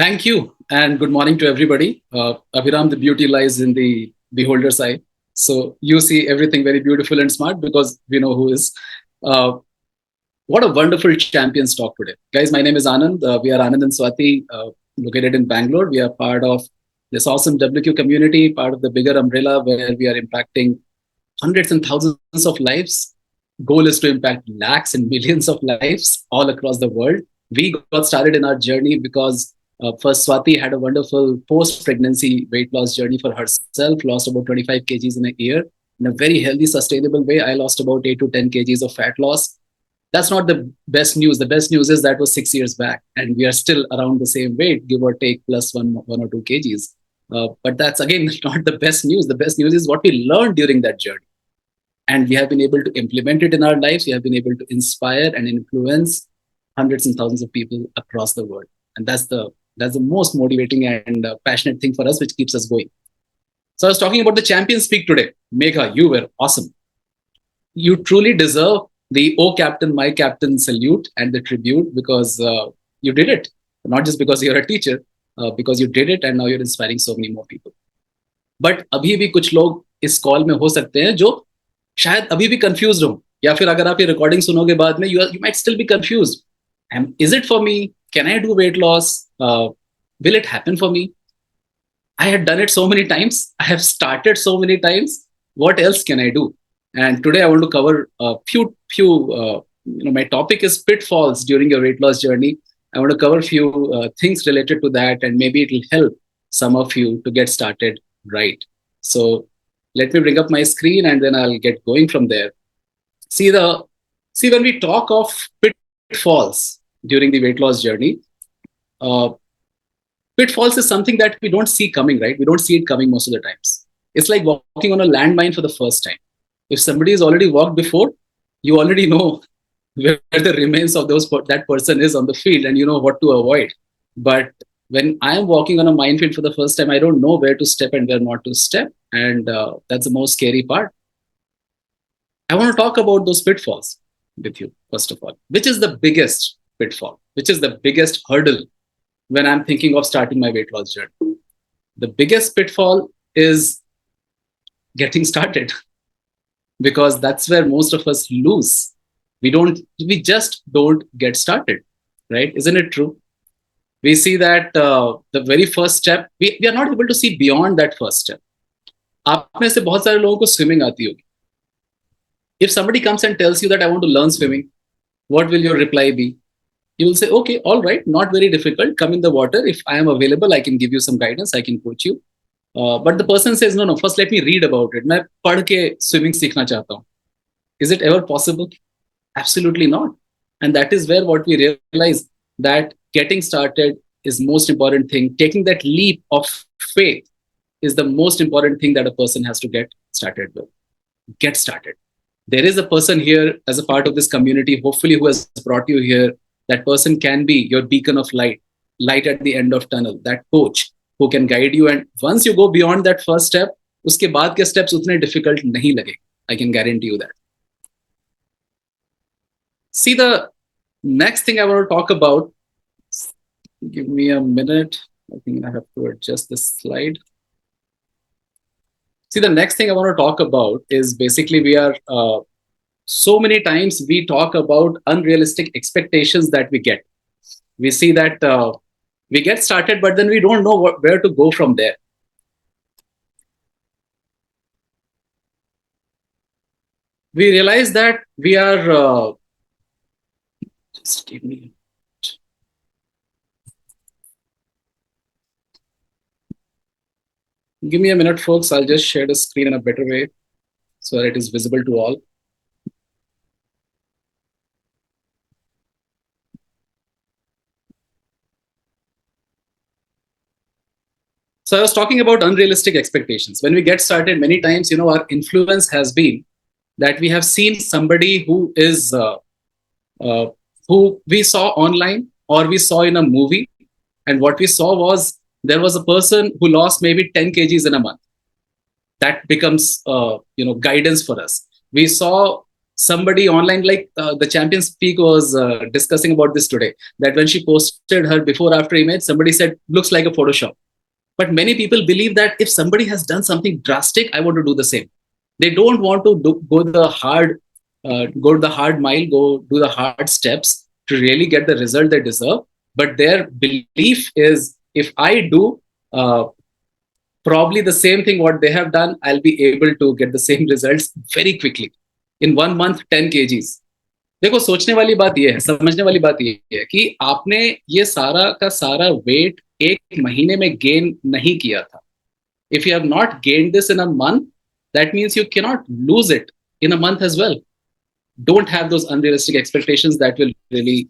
Thank you, and good morning to everybody. Abhiram, the beauty lies in the beholder's eye. So you see everything very beautiful and smart because we know who is. Uh, what a wonderful champions talk today. Guys, my name is Anand. We are Anand and Swati, located in Bangalore. We are part of this awesome WQ community, part of the bigger umbrella where we are impacting hundreds and thousands of lives. Goal is to impact lakhs and millions of lives all across the world. We got started in our journey because first Swati had a wonderful post-pregnancy weight loss journey for herself, lost about 25 kgs in a year in a very healthy, sustainable way. I lost about 8 to 10 kgs of fat loss. That's not the best news. The best news is that was 6 years back, and we are still around the same weight, give or take plus one or two kgs. But that's again not the best news. The best news is what we learned during that journey, and we have been able to implement it in our lives. We have been able to inspire and influence hundreds and thousands of people across the world, and that's the most motivating and passionate thing for us, which keeps us going. So I was talking about the champion speak today. Megha, you were awesome. You truly deserve the "Oh Captain, my Captain" salute and the tribute because you did it. Not just because you're a teacher, because you did it, and now you're inspiring so many more people. But अभी भी कुछ लोग इस call में हो सकते हैं जो शायद अभी भी कंफ्यूज हो, या फिर अगर आप ये रिकॉर्डिंग सुनोगे बाद में you might still be confuse. Is it for me? Can I do weight loss? Will it happen for me? I had done it so many times. I have started so many times. What else can I do? And today I want to cover a few. My topic is pitfalls during your weight loss journey. I want to cover a few things related to that, and maybe it will help some of you to get started right. So let me bring up my screen, and then I'll get going from there. See when we talk of pitfalls during the weight loss journey. Uh, Pitfalls is something that we don't see coming, right? We don't see it coming most of the times. It's like walking on a landmine for the first time. If somebody has already walked before, you already know where the remains of that person is on the field, and you know what to avoid. But when I am walking on a minefield for the first time, I don't know where to step and where not to step. And that's the most scary part. I want to talk about those pitfalls with you, first of all. Which is the biggest pitfall? Which is the biggest hurdle when I'm thinking of starting my weight loss journey? The biggest pitfall is getting started, because that's where most of us lose. We just don't get started, right? Isn't it true? We see that the very first step, we are not able to see beyond that first step. आप में से बहुत सारे लोगों को swimming आती होगी. If somebody comes and tells you that I want to learn swimming, what will your reply be? You will say, okay, all right, not very difficult. Come in the water. If I am available, I can give you some guidance. I can coach you. But the person says, no, first let me read about it. मैं पढ़ के swimming सीखना चाहता हूँ. Is it ever possible? Absolutely not. And that is where what we realize, that getting started is most important thing. Taking that leap of faith is the most important thing that a person has to get started with. Get started. There is a person here as a part of this community, hopefully, who has brought you here. That person can be your beacon of light at the end of tunnel, that coach who can guide you. And once you go beyond that first step, उसके बाद के steps उतने difficult नहीं लगेंगे. I can guarantee you that. See, the next thing I want to talk about, give me a minute. I think I have to adjust this slide. See, the next thing I want to talk about is basically so many times we talk about unrealistic expectations that we get. We see that we get started, but then we don't know where to go from there. We realize that we are, just give me. Give me a minute, folks. I'll just share the screen in a better way so that it is visible to all. So I was talking about unrealistic expectations. When we get started, many times, our influence has been that we have seen somebody who is, who we saw online or we saw in a movie. And what we saw was there was a person who lost maybe 10 kgs in a month. That becomes, guidance for us. We saw somebody online, like the Champions Peak was discussing about this today, that when she posted her before after image, somebody said, looks like a Photoshop. But many people believe that if somebody has done something drastic, I want to do the same. They don't want to go the hard mile, go do the hard steps to really get the result they deserve. But their belief is, if I do probably the same thing what they have done, I'll be able to get the same results very quickly. In 1 month, 10 kgs. देखो, सोचने वाली बात ये है, समझने वाली बात ये है कि आपने ये सारा का सारा वेट एक महीने में गेन नहीं किया था. If you have not gained this in a month, that means you cannot lose it in a month as well. Don't have those unrealistic expectations that will really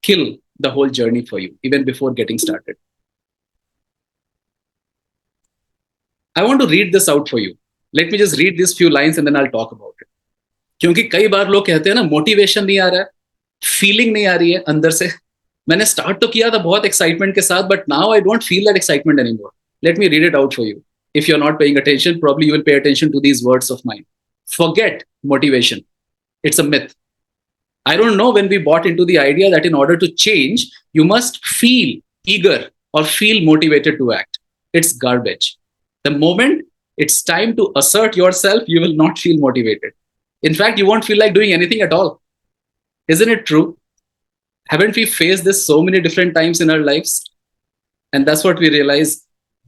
kill the whole journey for you, even before getting started. I want to read this out for you. Let me just read these few lines and then I'll talk about it. क्योंकि कई बार लोग कहते हैं ना, motivation नहीं आ रहा है, feeling नहीं आ रही है अंदर से. मैंने स्टार्ट तो किया था बहुत एक्साइटमेंट के साथ, but now I don't feel that excitement anymore. Let me read it out for you. If you're not paying attention, probably you will pay attention to these words of mine. Forget motivation. It's a myth. I don't know when we bought into the idea that in order to change, you must feel eager or feel motivated to act. It's garbage. The moment it's time to assert yourself, you will not feel motivated. In fact, you won't feel like doing anything at all. Isn't it true? Haven't we faced this so many different times in our lives? And that's what we realize.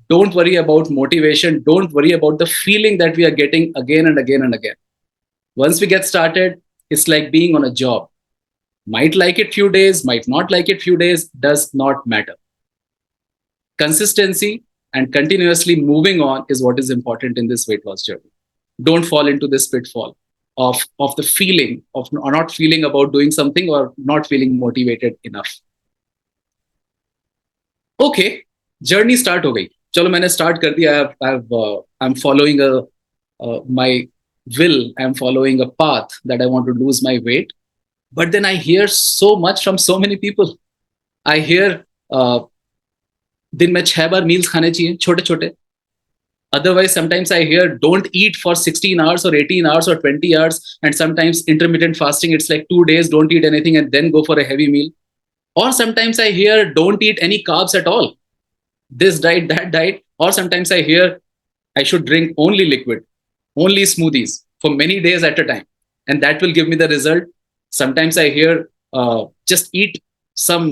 Don't worry about motivation. Don't worry about the feeling that we are getting again and again and again. Once we get started, it's like being on a job. Might like it few days, might not like it few days, does not matter. Consistency and continuously moving on is what is important in this weight loss journey. Don't fall into this pitfall of the feeling of not feeling about doing something or not feeling motivated enough. Okay, journey start हो गई. चलो, मैंने start कर दिया. I'm following my will. I'm following a path that I want to lose my weight. But then I hear so much from so many people. I hear दिन में 6 बार meals खाने चाहिए, छोटे छोटे. Otherwise, sometimes I hear don't eat for 16 hours or 18 hours or 20 hours. And sometimes intermittent fasting, it's like 2 days, don't eat anything and then go for a heavy meal. Or sometimes I hear don't eat any carbs at all. This diet, that diet. Or sometimes I hear I should drink only liquid, only smoothies for many days at a time. And that will give me the result. Sometimes I hear just eat some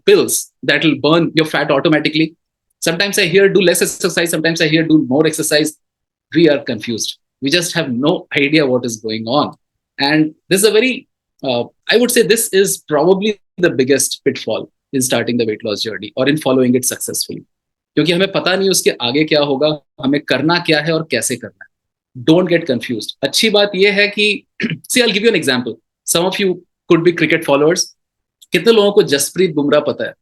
pills that will burn your fat automatically. Sometimes I hear do less exercise. Sometimes I hear do more exercise. We are confused. We just have no idea what is going on. And this is a very, I would say this is probably the biggest pitfall in starting the weight loss journey or in following it successfully. क्योंकि हमें पता नहीं उसके आगे क्या होगा, हमें करना क्या है और कैसे करना है. Don't get confused. अच्छी बात यह है कि see, I'll give you an example. Some of you could be cricket followers. कितने लोगों को जसप्रीत बुमराह पता है?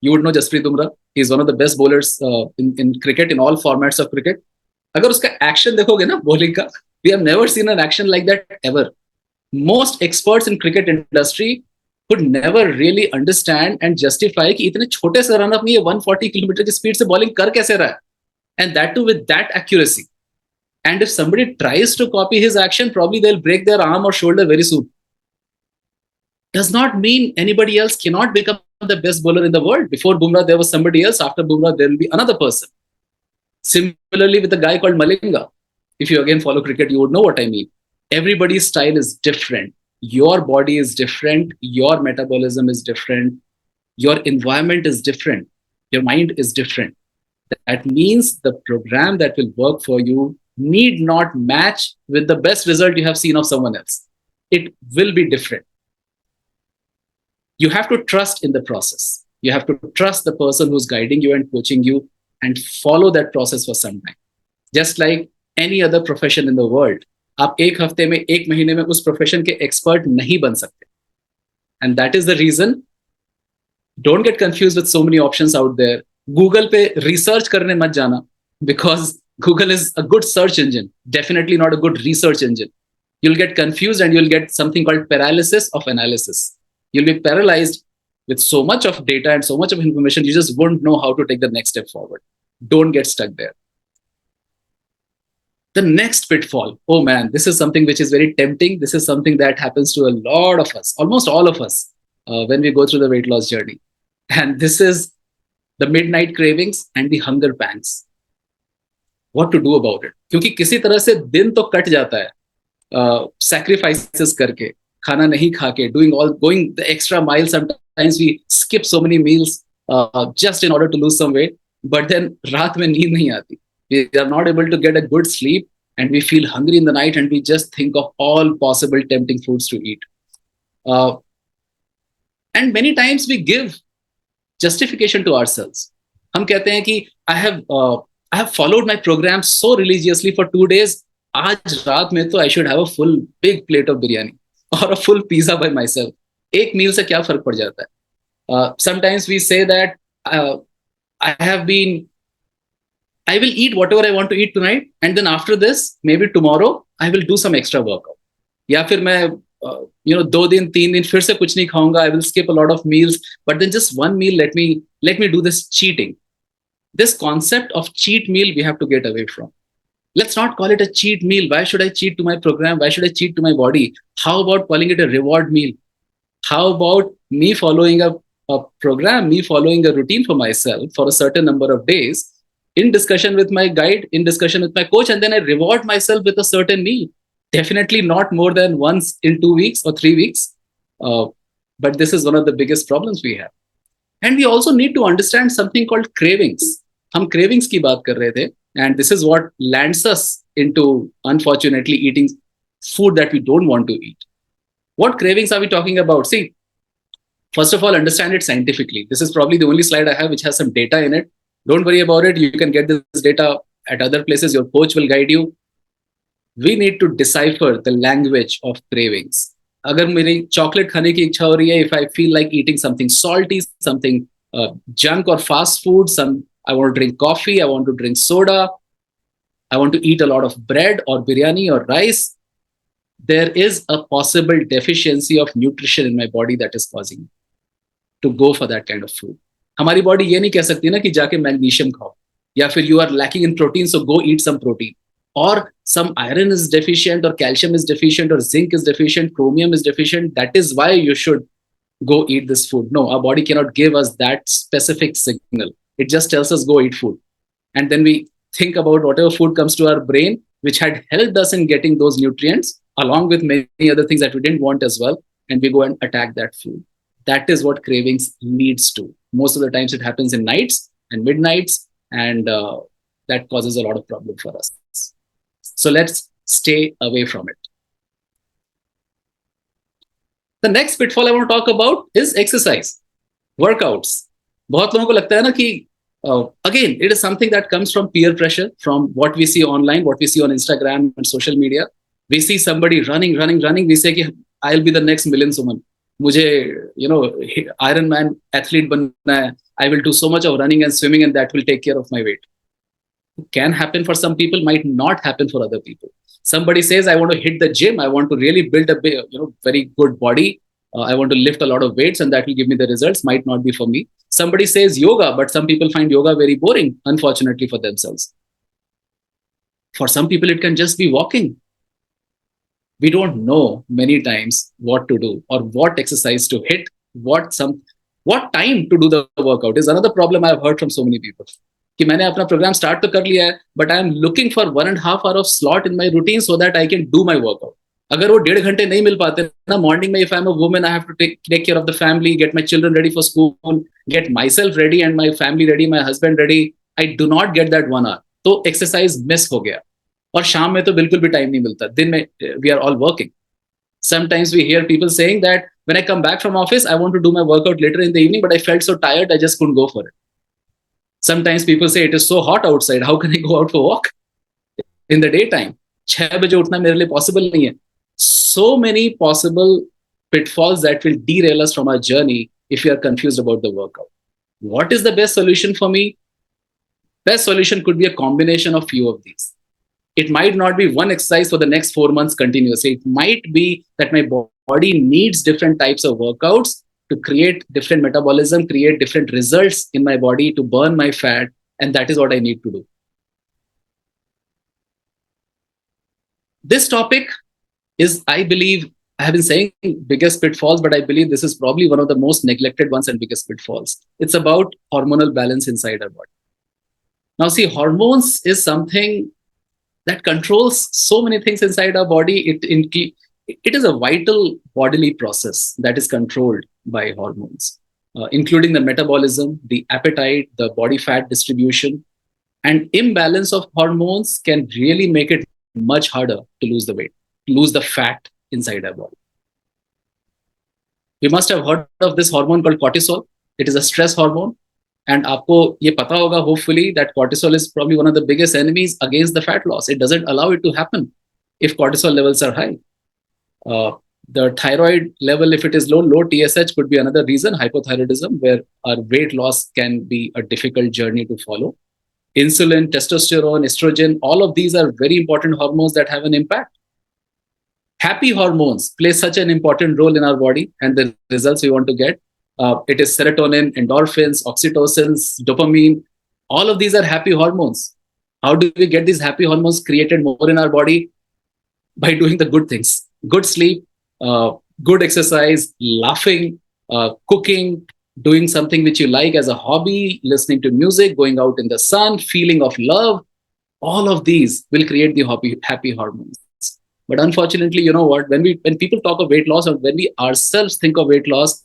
You would know Jasprit Bumrah. He's one of the best bowlers in cricket, in all formats of cricket. अगर उसका action देखोगे ना bowling का, we have never seen an action like that ever. Most experts in cricket industry could never really understand and justify कि इतने छोटे से run up में ये 140 किलोमीटर की स्पीड से bowling कर कैसे रहा है, and that too with that accuracy. And if somebody tries to copy his action, probably they'll break their arm or shoulder very soon. Does not mean anybody else cannot become the best bowler in the world. Before Bumrah, there was somebody else. After Bumrah, there will be another person. Similarly, with a guy called Malinga. If you again follow cricket, you would know what I mean. Everybody's style is different. Your body is different. Your metabolism is different. Your environment is different. Your mind is different. That means the program that will work for you need not match with the best result you have seen of someone else. It will be different. You have to trust in the process. You have to trust the person who's guiding you and coaching you and follow that process for some time. Just like any other profession in the world. आप एक हफ्ते में, एक महीने में उस profession के expert नहीं बन सकते. And that is the reason. Don't get confused with so many options out there. Google पे research करने मत जाना, because Google is a good search engine, definitely not a good research engine. You'll get confused and you'll get something called paralysis of analysis. You'll be paralyzed with so much of data and so much of information, you just won't know how to take the next step forward. Don't get stuck there. The next pitfall, oh man, this is something which is very tempting. This is something that happens to a lot of us, almost all of us, when we go through the weight loss journey. And this is the midnight cravings and the hunger pangs. What to do about it? क्योंकि किसी तरह से दिन तो cut जाता है sacrifices करके, खाना नहीं खा के, going the extra mile. Sometimes we skip so many meals just in order to lose some weight, but then रात में नींद नहीं आती. We are not able to get a good sleep, and we feel hungry in the night, and we just think of all possible tempting foods to eat. And many times we give justification to ourselves. हम कहते हैं कि I have followed my program so religiously for 2 days. आज रात में तो I should have a full big plate of biryani or a full pizza by myself. एक meal से क्या फर्क पड़ जाता है? Sometimes we say that I will eat whatever I want to eat tonight, and then after this, maybe tomorrow, I will do some extra workout. या फिर मैं 2 दिन 3 दिन फिर से कुछ नहीं खाऊंगा. I will skip a lot of meals, but then just one meal, let me do this cheating. This concept of cheat meal we have to get away from. Let's not call it a cheat meal. Why should I cheat to my program? Why should I cheat to my body? How about calling it a reward meal? How about me following a program, me following a routine for myself for a certain number of days, in discussion with my guide, in discussion with my coach, and then I reward myself with a certain meal. Definitely not more than once in 2 weeks or 3 weeks. But this is one of the biggest problems we have. And we also need to understand something called cravings. हम cravings की बात कर रहे थे, and this is what lands us into, unfortunately, eating food that we don't want to eat. What cravings are we talking about? See, first of all, understand it scientifically. This is probably the only slide I have which has some data in it. Don't worry about it. You can get this data at other places. Your coach will guide you. We need to decipher the language of cravings. अगर मेरी chocolate खाने की इच्छा हो रही है, if I feel like eating something salty, something junk or fast food, I want to drink coffee, I want to drink soda, I want to eat a lot of bread or biryani or rice, there is a possible deficiency of nutrition in my body that is causing me to go for that kind of food. हमारी body ये नहीं कह सकती ना कि जाके magnesium खाओ, या फिर you are lacking in protein, so go eat some protein. Or some iron is deficient, or calcium is deficient, or zinc is deficient, chromium is deficient. That is why you should go eat this food. No, our body cannot give us that specific signal. It just tells us go eat food. And then we think about whatever food comes to our brain, which had helped us in getting those nutrients, along with many other things that we didn't want as well. And we go and attack that food. That is what cravings leads to. Most of the times it happens in nights and midnights, and that causes a lot of problem for us. So let's stay away from it. The next pitfall I want to talk about is exercise, workouts. बहुत लोगों को लगता है ना कि again, it is something that comes from peer pressure, from what we see online, what we see on Instagram and social media. We see somebody running. We say कि I'll be the next million woman. मुझे Iron Man athlete बनना है. I will do so much of running and swimming, and that will take care of my weight. Can happen for some people, might not happen for other people. Somebody says, I want to hit the gym, I want to really build a very good body, I want to lift a lot of weights, and that will give me the results. Might not be for me. Somebody says yoga, but some people find yoga very boring, unfortunately for themselves. For some people, it can just be walking. We don't know many times what to do or what exercise to hit, what time to do the workout is another problem I have heard from so many people. कि मैंने अपना programme start तो कर लिया है, but I am looking for 1.5 hour of slot in my routine so that I can do my workout. अगर वो 1.5 घंटे नहीं मिल पाते ना मॉर्निंग में, if I am a woman, I have to take care of the family, get my children ready for school, get myself ready and my family ready, my husband ready, I do not get that 1 hour. तो exercise miss हो गया. और शाम में तो बिल्कुल भी time नहीं मिलता. दिन में we are all working. Sometimes we hear people saying that when I come back from office, I want to do my workout later in the evening, but I felt so tired, I just couldn't go for it. Sometimes people say it is so hot outside, how can I go out for a walk in the daytime? 6 बजे उठना मेरे लिए possible नहीं है. So many possible pitfalls that will derail us from our journey if you are confused about the workout. What is the best solution for me? Best solution could be a combination of few of these. It might not be one exercise for the next 4 months continuously. It might be that my body needs different types of workouts to create different metabolism, create different results in my body to burn my fat. And that is what I need to do. This topic is, I believe, I have been saying biggest pitfalls, but I believe this is probably one of the most neglected ones and biggest pitfalls. It's about hormonal balance inside our body. Now, see, hormones is something that controls so many things inside our body. It is a vital bodily process that is controlled by hormones, including the metabolism, the appetite, the body fat distribution. And imbalance of hormones can really make it much harder to lose the weight, lose the fat inside our body. You must have heard of this hormone called cortisol. It is a stress hormone. And आपको ये पता होगा, hopefully, that cortisol is probably one of the biggest enemies against the fat loss. It doesn't allow it to happen if cortisol levels are high. The thyroid level, if it is low TSH could be another reason, hypothyroidism, where our weight loss can be a difficult journey to follow. Insulin, testosterone, estrogen, all of these are very important hormones that have an impact. Happy hormones play such an important role in our body and the results we want to get. It is serotonin, endorphins, oxytocins, dopamine. All of these are happy hormones. How do we get these happy hormones created more in our body? By doing the good things. Good sleep, good exercise, laughing, cooking, doing something which you like as a hobby, listening to music, going out in the sun, feeling of love. All of these will create the happy hormones. But unfortunately, you know what? When people talk of weight loss, or when we ourselves think of weight loss,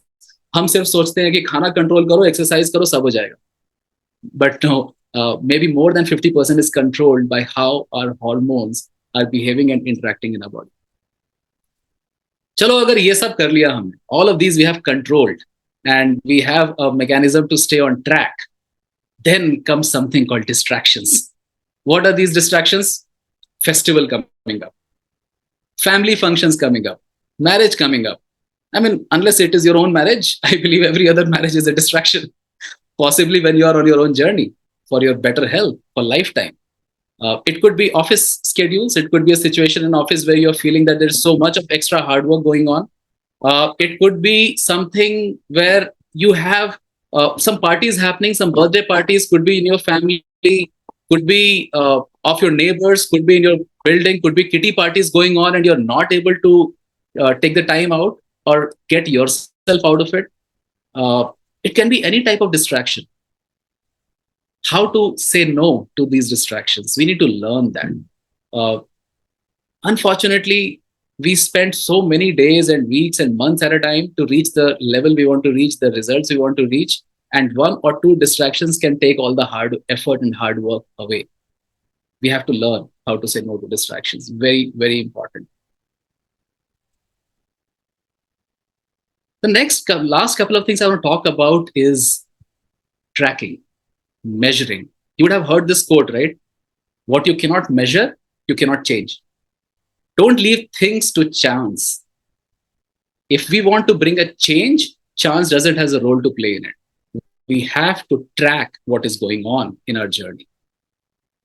हम सिर्फ सोचते हैं कि खाना control करो, exercise करो, सब हो जाएगा. But no, maybe more than 50% is controlled by how our hormones are behaving and interacting in our body. चलो, अगर ये सब कर लिया हमने, all of these we have controlled, and we have a mechanism to stay on track, then comes something called distractions. What are these distractions? Festival coming up, family functions coming up, marriage coming up. I mean, unless it is your own marriage, I believe every other marriage is a distraction. Possibly when you are on your own journey for your better health, for lifetime. It could be office schedules. It could be a situation in office where you're feeling that there's so much of extra hard work going on. It could be something where you have some parties happening, some birthday parties, could be in your family, could be of your neighbors, could be in your building, could be kitty parties going on, and you're not able to take the time out or get yourself out of it. It can be any type of distraction. How to say no to these distractions? We need to learn that. Unfortunately, we spend so many days and weeks and months at a time to reach the level we want to reach, the results we want to reach. And one or two distractions can take all the hard effort and hard work away. We have to learn how to say no to distractions. Very, very important. The last couple of things I want to talk about is tracking, measuring. You would have heard this quote, right? What you cannot measure, you cannot change. Don't leave things to chance. If we want to bring a change, chance doesn't have a role to play in it. We have to track what is going on in our journey.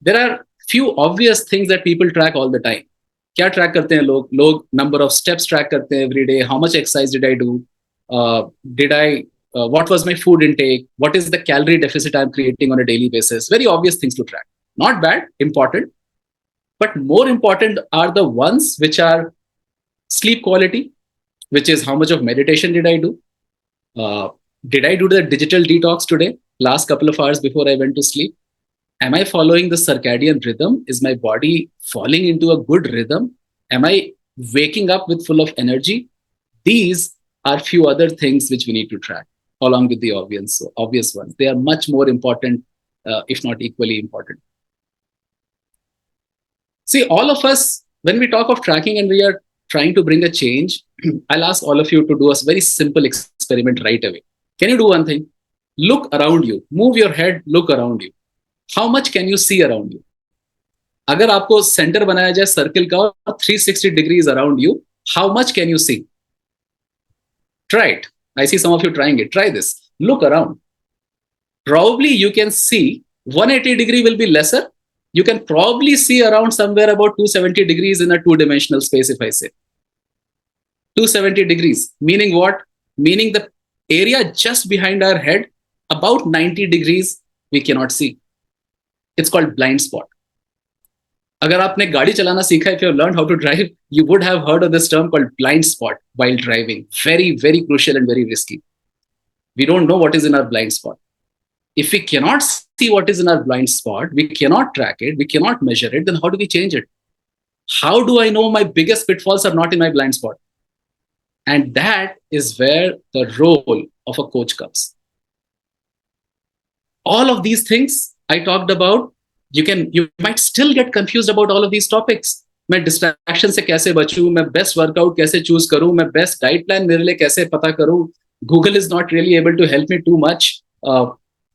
There are few obvious things that people track all the time. क्या track करते हैं लोग? लोग number of steps track करते हैं every day. How much exercise did I do? What was my food intake? What is the calorie deficit I'm creating on a daily basis? Very obvious things to track. Not bad, important. But more important are the ones which are sleep quality, which is how much of meditation did I do? Did I do the digital detox today, last couple of hours before I went to sleep? Am I following the circadian rhythm? Is my body falling into a good rhythm? Am I waking up with full of energy? These are few other things which we need to track along with the obvious ones. They are much more important, if not equally important. See, all of us, when we talk of tracking and we are trying to bring a change, I'll ask all of you to do a very simple experiment right away. Can you do one thing? Look around you. Move your head, look around you. How much can you see around you? अगर आपको center बनाया जाए circle का और 360 degrees around you, how much can you see? Try it. I see some of you trying it. Try this. Look around. Probably you can see 180 degree will be lesser. You can probably see around somewhere about 270 degrees in a two-dimensional space, if I say. 270 degrees. Meaning what? Meaning the area just behind our head, about 90 degrees, we cannot see. It's called blind spot. अगर आपने गाड़ी चलाना सीखा, if you have learned how to drive, you would have heard of this term called blind spot while driving. Very, very crucial and very risky. We don't know what is in our blind spot. If we cannot see what is in our blind spot, we cannot track it, we cannot measure it, then how do we change it? How do I know my biggest pitfalls are not in my blind spot? And that is where the role of a coach comes. All of these things I talked about, you might still get confused about all of these topics. मैं distraction से कैसे बचूं, मैं best workout कैसे choose करूं, मैं best diet plan मेरे लिए कैसे पता करूं. Google is not really able to help me too much.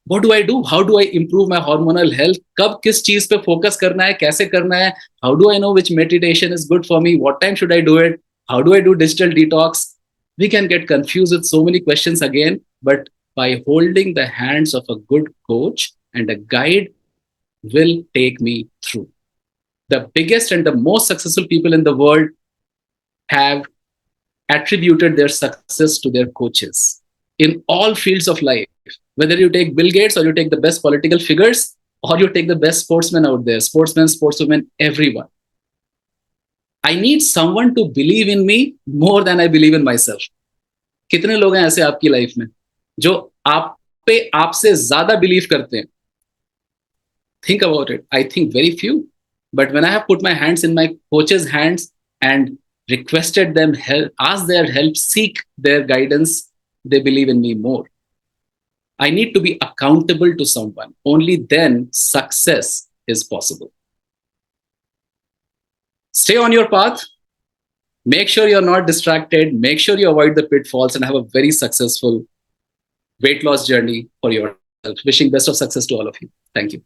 What do I do? How do I improve my hormonal health? कब किस चीज पे फोकस करना है, कैसे करना है? How do I know which meditation is good for me? What time should I do it? How do I do digital detox? We can get confused with so many questions again, but by holding the hands of a good coach and a guide will take me through. The biggest and the most successful people in the world have attributed their success to their coaches in all fields of life. Whether you take Bill Gates or you take the best political figures or you take the best sportsmen out there, sportsmen, sportswomen, everyone. I need someone to believe in me more than I believe in myself. कितने लोग हैं ऐसे आपकी life में जो आप पे आपसे ज्यादा बिलीव करते हैं? Think about it. I think very few. But when I have put my hands in my coach's hands and requested them help, asked their help, seek their guidance, they believe in me more. I need to be accountable to someone. Only then success is possible. Stay on your path. Make sure you're not distracted. Make sure you avoid the pitfalls and have a very successful weight loss journey for yourself. Wishing best of success to all of you. Thank you.